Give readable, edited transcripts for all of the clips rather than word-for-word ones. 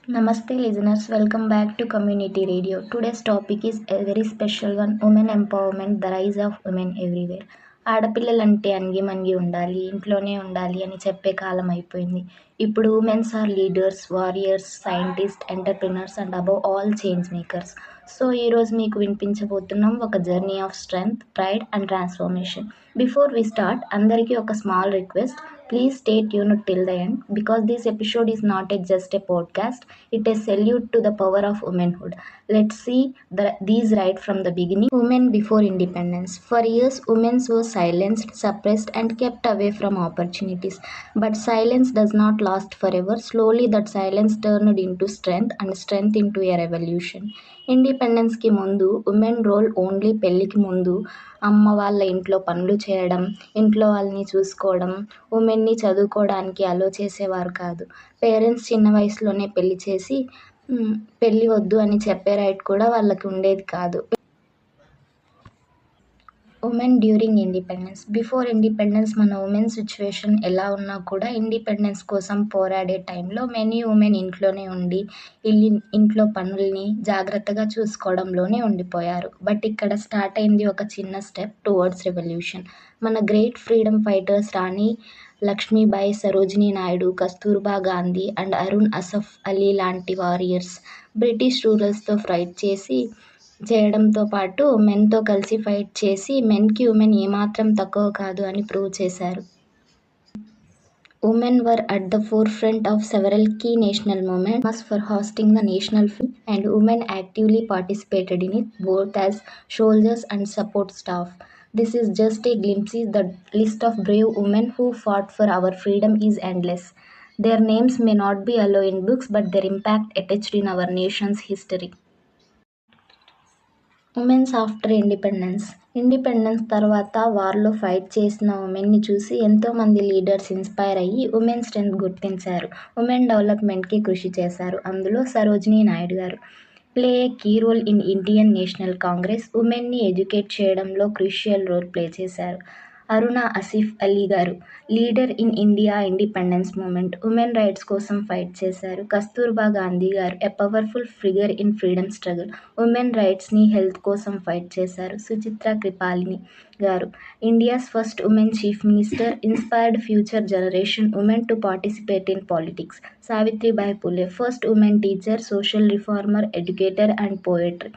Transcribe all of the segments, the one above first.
Namaste listeners, welcome back to Community Radio. Today's topic is a very special one, women empowerment, the rise of women everywhere. ఆడపిల్లలంటే అంగిమంగి ఉండాలి, ఇంట్లోనే ఉండాలి అని చెప్పే కాలం అయిపోయింది. ఇప్పుడు womens are leaders, warriors, scientist, entrepreneurs and above all change makers. So ఈరోజు మీకు వినిపించబోతున్నాం ఒక journey of strength, pride and transformation. Before we start, అందరికీ ఒక small request. Please stay tuned till the end because this episode is not just a podcast, it is a salute to the power of womanhood. Let's see these right from the beginning. Women before independence. For years, women were silenced, suppressed, and kept away from opportunities. But silence does not last forever. Slowly, that silence turned into strength and strength into a revolution. ఇండిపెండెన్స్కి ముందు women role only పెళ్ళికి ముందు అమ్మ వాళ్ళ ఇంట్లో పనులు చేయడం, ఇంట్లో వాళ్ళని చూసుకోవడం, ఉమెన్ని చదువుకోవడానికి అలో చేసేవారు కాదు. పేరెంట్స్ చిన్న వయసులోనే పెళ్లి చేసి పెళ్ళి వద్దు అని చెప్పే రైట్ కూడా వాళ్ళకి ఉండేది కాదు. Women during independence. Before independence మన ఉమెన్ సిచ్యువేషన్ ఎలా ఉన్నా కూడా ఇండిపెండెన్స్ కోసం పోరాడే టైంలో మెనీ ఉమెన్ ఇంట్లోనే ఉండి ఇంట్లో పనుల్ని జాగ్రత్తగా చూసుకోవడంలోనే ఉండిపోయారు. బట్ ఇక్కడ స్టార్ట్ అయింది ఒక చిన్న స్టెప్ టువర్డ్స్ రెవల్యూషన్. మన great freedom fighters Rani Lakshmibai, Sarojini Naidu, Kasturba Gandhi and Arun Asaf Ali లాంటి వారియర్స్ బ్రిటిష్ రూరల్స్తో ఫైట్ చేయడంతో పాటు మెన్తో కలిసి ఫైట్ చేసి మెన్కి ఉమెన్ ఏమాత్రం తక్కువ కాదు అని ప్రూవ్ చేశారు. Women were at the forefront of several key national movements for hosting the national film, and women actively participated in it both as soldiers and support staff. This is just a glimpse. The list of brave women who fought for our freedom is endless. Their names may not be alone in books, but their impact etched in our nation's history. Women's after independence తర్వాత వార్లో fight చేసిన ఉమెన్ని చూసి ఎంతోమంది leaders inspire అయ్యి women strength గుర్తించారు, women డెవలప్మెంట్కి కృషి చేశారు. అందులో Sarojini Naidu garu play a key role in Indian National Congress. ఉమెన్ని ఎడ్యుకేట్ చేయడంలో క్రూషియల్ రోల్ ప్లే చేశారు. Aruna Asaf Ali garu leader in India independence movement, women rights కోసం ఫైట్ చేశారు. Kasturba Gandhi garu a powerful figure in freedom struggle, women రైట్స్ని హెల్త్ కోసం ఫైట్ చేశారు. Suchitra Kripalani garu India's first women chief minister, inspired future generation women to participate in politics. Savitribai Phule first women teacher, social reformer, educator and poetry.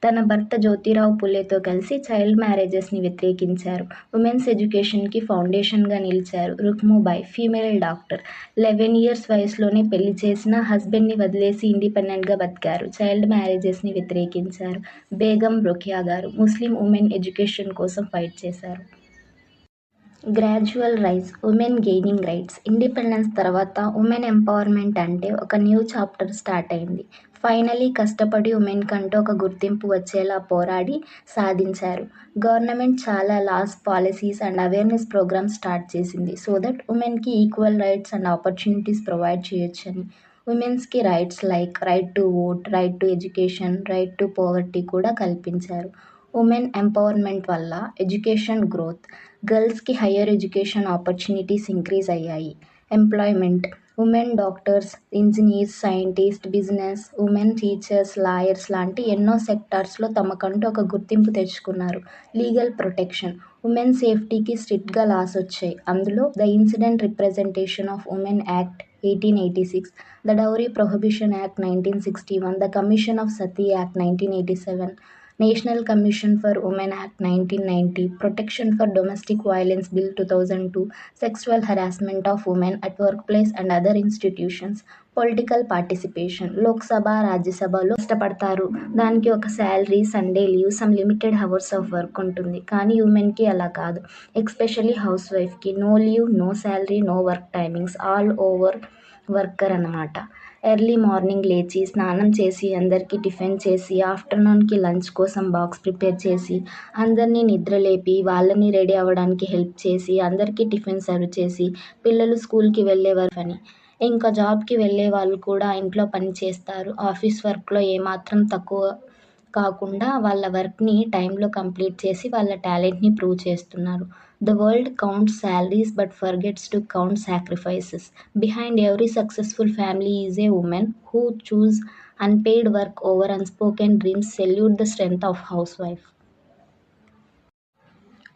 తన భర్త జ్యోతిరావు పులేతో కలిసి child మ్యారేజెస్ని వ్యతిరేకించారు, women's ఎడ్యుకేషన్కి ఫౌండేషన్గా నిలిచారు. Rukmabai female doctor, 11 years వయసులోనే పెళ్లి చేసిన హస్బెండ్ని వదిలేసి ఇండిపెండెంట్గా బతికారు, చైల్డ్ మ్యారేజెస్ని వ్యతిరేకించారు. Begum Rokeya garu Muslim women education కోసం ఫైట్ చేశారు. Gradual rise, women gaining rights. Independence తర్వాత ఉమెన్ ఎంపవర్మెంట్ అంటే ఒక న్యూ చాప్టర్ స్టార్ట్ అయింది. ఫైనలీ కష్టపడి ఉమెన్ కంటూ ఒక గుర్తింపు వచ్చేలా పోరాడి సాధించారు. గవర్నమెంట్ చాలా laws, policies and awareness programmes start చేసింది సో దట్ ఉమెన్కి equal rights and opportunities provide చేయొచ్చని. ఉమెన్స్కి rights like right to vote, right to education, right to poverty కూడా కల్పించారు. ఉమెన్ ఎంపవర్మెంట్ వల్ల ఎడ్యుకేషన్ గ్రోత్, గర్ల్స్కి హయ్యర్ ఎడ్యుకేషన్ ఆపర్చునిటీస్ ఇంక్రీజ్ అయ్యాయి. Employment, women doctors, engineers, scientist, business, women teachers, lawyers లాంటి ఎన్నో సెక్టార్స్లో తమకంటూ ఒక గుర్తింపు తెచ్చుకున్నారు. లీగల్ ప్రొటెక్షన్, ఉమెన్ సేఫ్టీకి స్ట్రిక్ట్గా లాస్ వచ్చాయి. అందులో the incident representation of women act 1886, the dowry prohibition act 1961, the commission of Sati act 1987, national commission for women act 1990, protection for domestic violence bill 2002, sexual harassment of women at work place and other institutions. Political participation, Lok Sabha, రాజ్యసభలో కష్టపడతారు, దానికి ఒక salary, Sunday leave, some limited hours of work ఉంటుంది. కానీ ఉమెన్కి అలా కాదు, especially house వైఫ్కి no leave, no salary, no work timings, all over worker అన్నమాట. ఎర్లీ మార్నింగ్ లేచి స్నానం చేసి అందరికీ టిఫిన్ చేసి ఆఫ్టర్నూన్కి లంచ్ కోసం బాక్స్ ప్రిపేర్ చేసి అందరినీ నిద్రలేపి వాళ్ళని రెడీ అవ్వడానికి హెల్ప్ చేసి అందరికీ టిఫిన్ సర్వ్ చేసి పిల్లలు స్కూల్కి వెళ్ళేవారు అని. ఇంకా జాబ్కి వెళ్ళే వాళ్ళు కూడా ఇంట్లో పని చేస్తారు. ఆఫీస్ వర్క్లో ఏమాత్రం తక్కువ కాకుండా వాళ్ళ వర్క్ని టైంలో కంప్లీట్ చేసి వాళ్ళ టాలెంట్ని ప్రూవ్ చేస్తున్నారు. The world counts salaries but forgets to count sacrifices. Behind every successful family is a women who choose unpaid work over unspoken dreams. Salute the strength of house wife.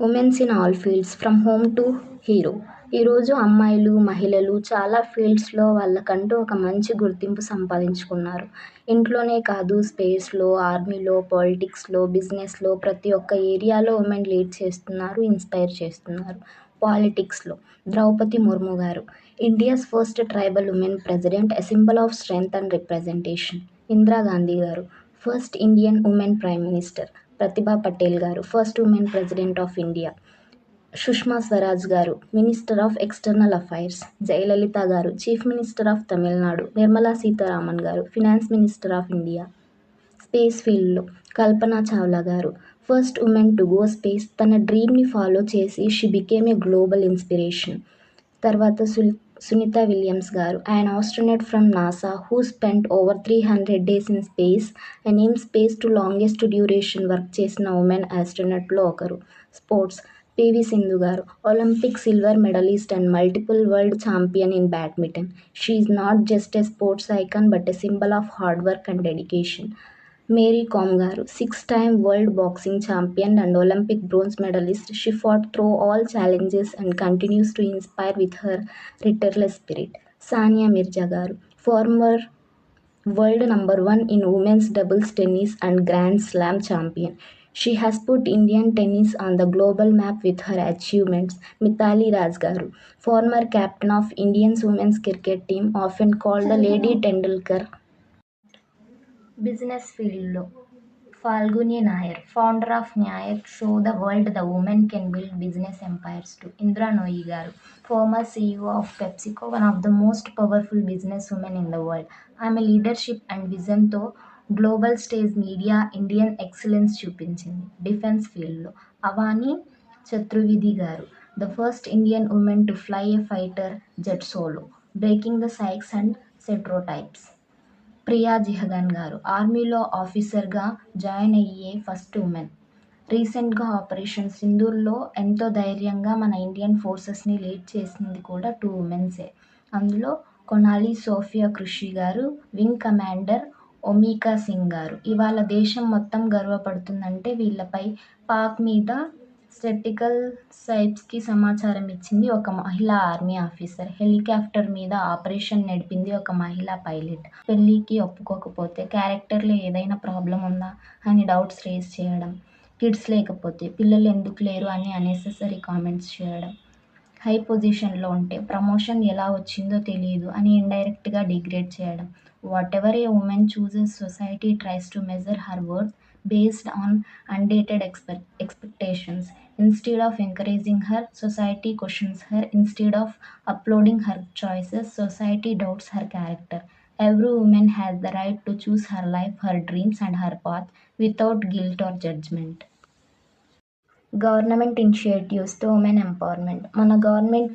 Women's in all fields from home to hero. ఈరోజు అమ్మాయిలు, మహిళలు చాలా ఫీల్డ్స్లో వాళ్ళకంటూ ఒక మంచి గుర్తింపు సంపాదించుకున్నారు. ఇంట్లోనే కాదు, స్పేస్లో, ఆర్మీలో, పాలిటిక్స్లో, బిజినెస్లో, ప్రతి ఒక్క ఏరియాలో ఉమెన్ లీడ్ చేస్తున్నారు, ఇన్స్పైర్ చేస్తున్నారు. పాలిటిక్స్లో Draupadi Murmu garu, India's first tribal women president, a symbol of strength and representation. Indira Gandhi garu, first Indian women prime minister. Pratibha Patel garu, first women president of India. Sushma Swaraj garu, minister of external affairs. Jayalalitha garu, chief minister of Tamil Nadu. Nirmala Sitharaman garu, finance minister of India. Space ఫీల్డ్లో Kalpana Chawla garu, first women to go space. తన డ్రీమ్ని follow చేసి she became a global inspiration. తర్వాత Sunitha Williams గారు, an astronaut from NASA who spent over 300 days in space and in space to longest duration work చేసిన women ఆస్ట్రోనట్లో ఒకరు. Sports PV Sindhu garu, Olympic silver medallist and multiple world champion in badminton. She is not just a sports icon but a symbol of hard work and dedication. Mary Kom garu, 6-time world boxing champion and Olympic bronze medallist. She fought through all challenges and continues to inspire with her tireless spirit. Sania Mirza garu, former world number 1 in women's doubles tennis and Grand Slam champion. She has put Indian tennis on the global map with her achievements. Mithali Raj garu, former captain of Indian's women's cricket team, often called the Lady Tendulkar. Business ఫీల్డ్లో Falguni Nayar, founder of Nayar show the world the women can build business empires too. Indira Nooyi garu, former CEO of PepsiCo, one of the most powerful business women in the world. ఆమె leadership and విజన్తో global stage మీడియా Indian excellence చూపించింది. Defence ఫీల్డ్లో Avani Chaturvedi garu, the first Indian women to fly a fighter jet solo, breaking the skies and stereotypes. Priya జిహగన్ గారు, ఆర్మీలో ఆఫీసర్గా join అయ్యే first women. రీసెంట్గా ఆపరేషన్ సింధూర్లో ఎంతో ధైర్యంగా మన ఇండియన్ ఫోర్సెస్ని లీడ్ చేసింది కూడా 2 ఉమెన్సే. అందులో కొనాలి సోఫియా కృషి గారు, వింగ్ కమాండర్ ఒమీకా సింగ్ గారు. ఇవాళ దేశం మొత్తం గర్వపడుతుందంటే వీళ్ళపై. పాక్ మీద స్ట్రాటజికల్ సైట్స్కి సమాచారం ఇచ్చింది ఒక మహిళా ఆర్మీ ఆఫీసర్. హెలికాప్టర్ మీద ఆపరేషన్ నడిపింది ఒక మహిళా పైలట్. పెళ్ళికి ఒప్పుకోకపోతే, క్యారెక్టర్లో ఏదైనా ప్రాబ్లం ఉందా అని డౌట్స్ రేజ్ చేయడం, కిడ్స్ లేకపోతే పిల్లలు ఎందుకు లేరు అని అన్నెసెసరీ కామెంట్స్ చేయడం, హై పొజిషన్లో ఉంటే ప్రమోషన్ ఎలా వచ్చిందో తెలియదు అని ఇండైరెక్ట్గా డిగ్రేడ్ చేయడం. Whatever a women chooses, society tries to measure her worth based on undated expectations. Instead of encouraging her, society questions her. Instead of applauding her choices, society doubts her character. Every woman has the right to choose her life, her dreams and her path without guilt or judgment. Government ఇనిషియేటివ్స్తో women empowerment. మన government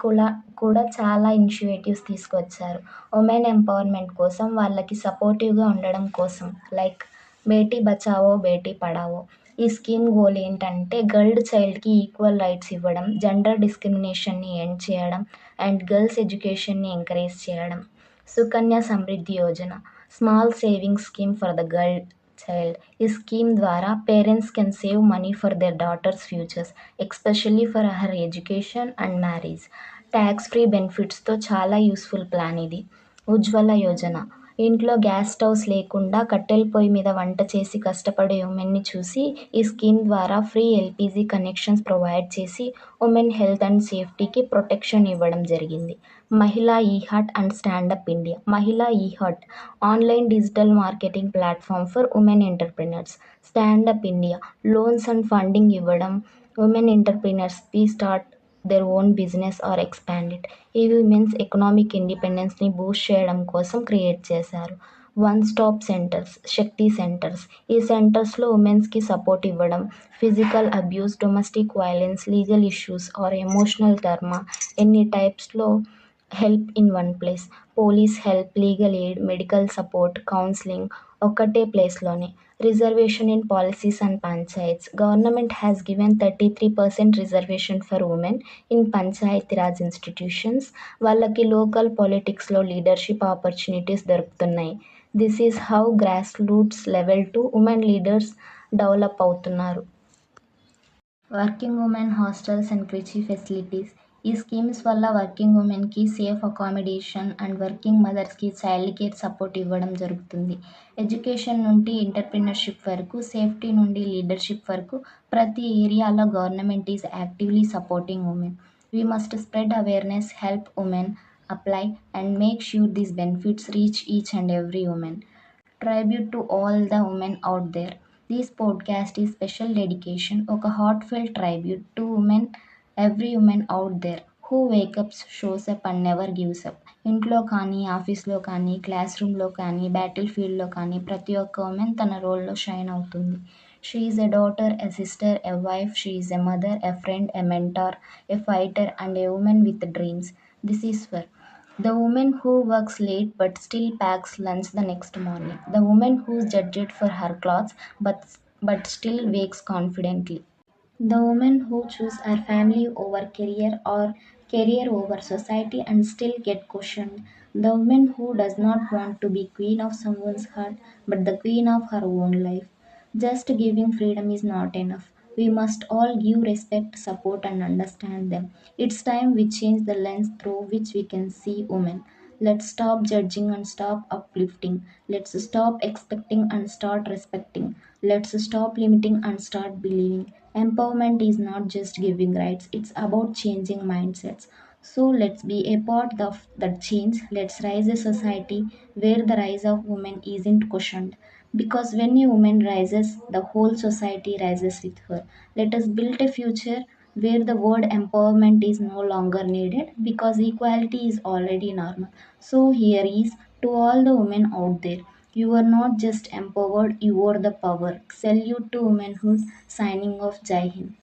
కూడా చాలా initiatives తీసుకొచ్చారు women empowerment కోసం, వాళ్ళకి సపోర్టివ్గా ఉండడం కోసం. లైక్ బేటీ బచావో బేటీ పడావో. ఈ స్కీమ్ గోల్ ఏంటంటే గర్ల్ చైల్డ్కి ఈక్వల్ రైట్స్ ఇవ్వడం, జెండర్ డిస్క్రిమినేషన్ని ఎండ్ చేయడం అండ్ గర్ల్స్ ఎడ్యుకేషన్ని ఎంకరేజ్ చేయడం. Sukanya Samriddhi Yojana, small savings scheme for the girl child. ఈ స్కీమ్ ద్వారా parents can save money for their daughters futures, especially for her education and marriage. Tax free బెనిఫిట్స్తో చాలా useful plan ఇది. ఉజ్వల యోజన, ఇంట్లో గ్యాస్ స్టవ్స్ లేకుండా కట్టెల పొయ్యి మీద వంట చేసి కష్టపడే ఉమెన్ని చూసి ఈ స్కీమ్ ద్వారా ఫ్రీ ఎల్పిజి కనెక్షన్స్ ప్రొవైడ్ చేసి ఉమెన్ హెల్త్ అండ్ సేఫ్టీకి ప్రొటెక్షన్ ఇవ్వడం జరిగింది. Mahila E Haat and stand up India. Mahila E Haat, online digital marketing platform for women entrepreneurs. Stand up India, loans and funding ఇవ్వడం women entrepreneurs start their own business or expand it. ఇవి women's economic ఇండిపెండెన్స్ని boost చేయడం కోసం create చేశారు. One stop centres, Shakti centres. ఈ సెంటర్స్లో ఉమెన్స్కి support ఇవ్వడం, physical abuse, domestic violence, legal issues are emotional trauma, ఎన్ని టైప్స్లో help in one place. Police help, legal aid, medical support, counselling ఒక్కటే ప్లేస్లోనే. Reservation in policies and panchayats. Government has given 33% reservation for women in panchayati raj institutions. వాళ్ళకి local పాలిటిక్స్లో leadership opportunities దొరుకుతున్నాయి. This is how grass roots level to women leaders develop అవుతున్నారు. Working women hostels and creche facilities. ఈ schemes వల్ల working ఉమెన్కి safe accommodation and working మదర్స్కి child care support ఇవ్వడం జరుగుతుంది. ఎడ్యుకేషన్ నుండి ఎంటర్‌ప్రెన్యూర్‌షిప్ వరకు, సేఫ్టీ నుండి లీడర్షిప్ వరకు ప్రతి ఏరియాలో government is actively supporting women. We must spread awareness, help women apply and make sure these benefits reach each and every women. Tribute to all the women out there. This podcast is special dedication, ఒక heartfelt tribute to women, every woman out there who wake up, shows up and never gives up. ఇంట్లో కానీ, ఆఫీస్లో కానీ, class రూమ్లో కానీ, battle ఫీల్డ్లో కానీ ప్రతి ఒక్క ఉమెన్ తన రోల్లో షైన్ అవుతుంది. She is a daughter, a sister, a wife, she is a mother, a friend, a mentor, a fighter and a women with dreams. This is for the woman who works late but still packs lunch the next morning. The woman who's judged for her clothes but still wakes confidently. The woman who choose her family over career or career over society and still get questioned. The woman who does not want to be queen of someone's heart but the queen of her own life. Just giving freedom is not enough. We must all give respect, support, and understand them. It's time we change the lens through which we can see women. Let's stop judging and stop uplifting. Let's stop expecting and start respecting. Let's stop limiting and start believing. Empowerment is not just giving rights, it's about changing mindsets. So let's be a part of that change. Let's rise a society where the rise of women isn't questioned. Because when a woman rises, the whole society rises with her. Let us build a future where the word empowerment is no longer needed because equality is already normal. So, here is to all the women out there. You are not just empowered, you are the power. Salute to womanhood. Signing off, Jai Hind.